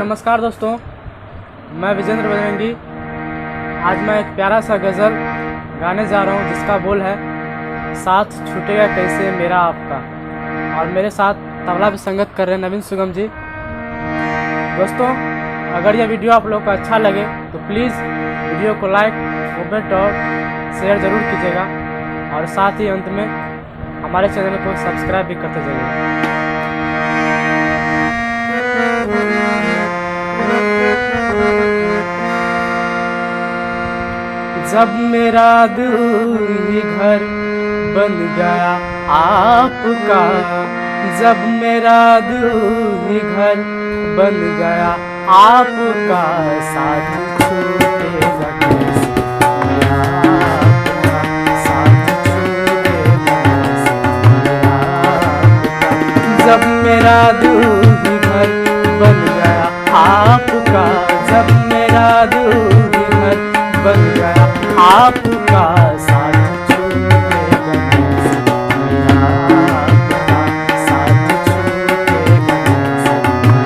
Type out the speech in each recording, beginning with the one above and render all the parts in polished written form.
नमस्कार दोस्तों, मैं विजेंद्र बजरंगी। आज मैं एक प्यारा सा गज़ल गाने जा रहा हूँ जिसका बोल है साथ छूटेगा कैसे मेरा आपका। और मेरे साथ तबला पे संगत कर रहे हैं नवीन सुगम जी। दोस्तों, अगर यह वीडियो आप लोग को अच्छा लगे तो प्लीज़ वीडियो को लाइक, कमेंट और शेयर ज़रूर कीजिएगा। और साथ ही अंत में हमारे चैनल को सब्सक्राइब भी करते जाइएगा। जब मेरा दिल ही घर बन गया आपका, जब मेरा दिल ही घर बन गया आपका, साथ छूटेगा कैसे मेरा आपका, साथ छूटेगा कैसे मेरा आपका। जब मेरा दिल ही घर बन गया आपका, जब मेरा दिल ही घर बन गया आपका, साथ छूटेगा कैसे मेरा आपका, साथ छूटेगा कैसे मेरा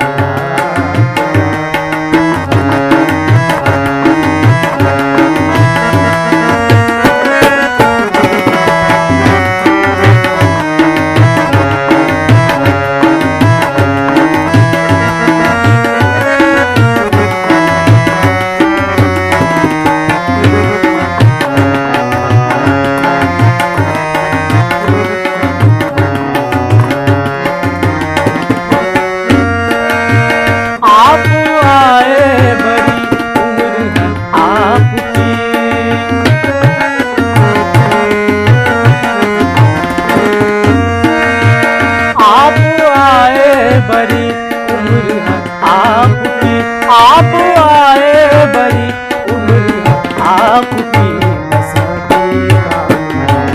बड़ी उम्र है आपकी, आप आए बड़ी उम्र है आपकी, बस दीना मेरा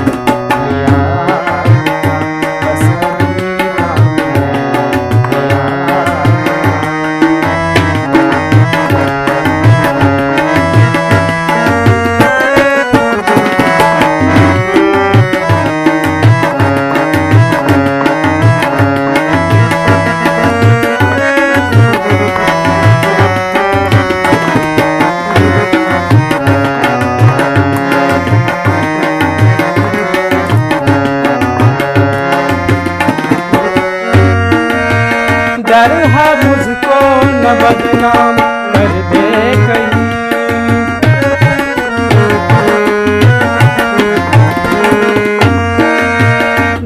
बस दीना डर है मुझको न बदनाम कर दे कहीं,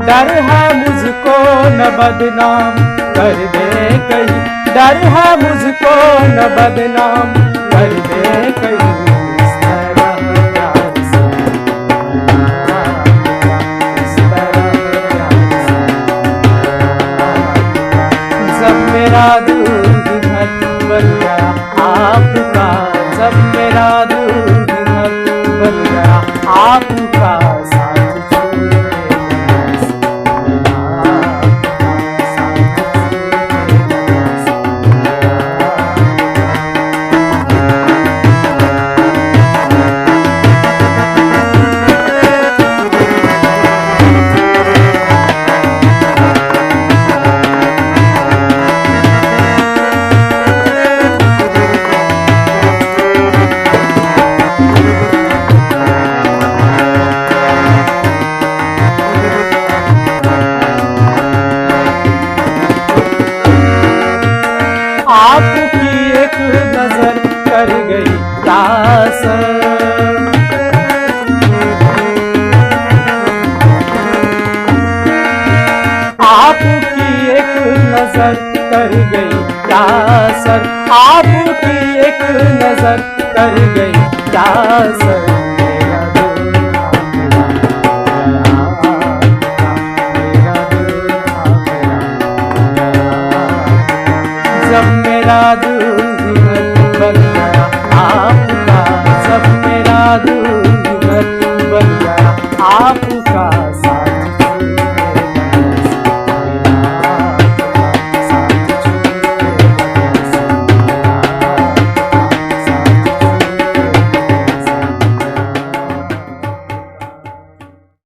डर है मुझको न बदनाम कर दे कहीं, डर है मुझको न बदनाम कर दे कहीं। इस तरह प्यार से इस तरह प्यार से जब मेरा दिल ही घर बन गया आपका, जब मेरा दिल ही घर बन गया आपका, साथ छूटेगा कैसे मेरा आपका, साथ छूटेगा कैसे मेरा आपकी एक नजर कर गई क्या असर, आपकी एक नजर कर गई क्या असर, आपकी एक नजर कर गई क्या असर।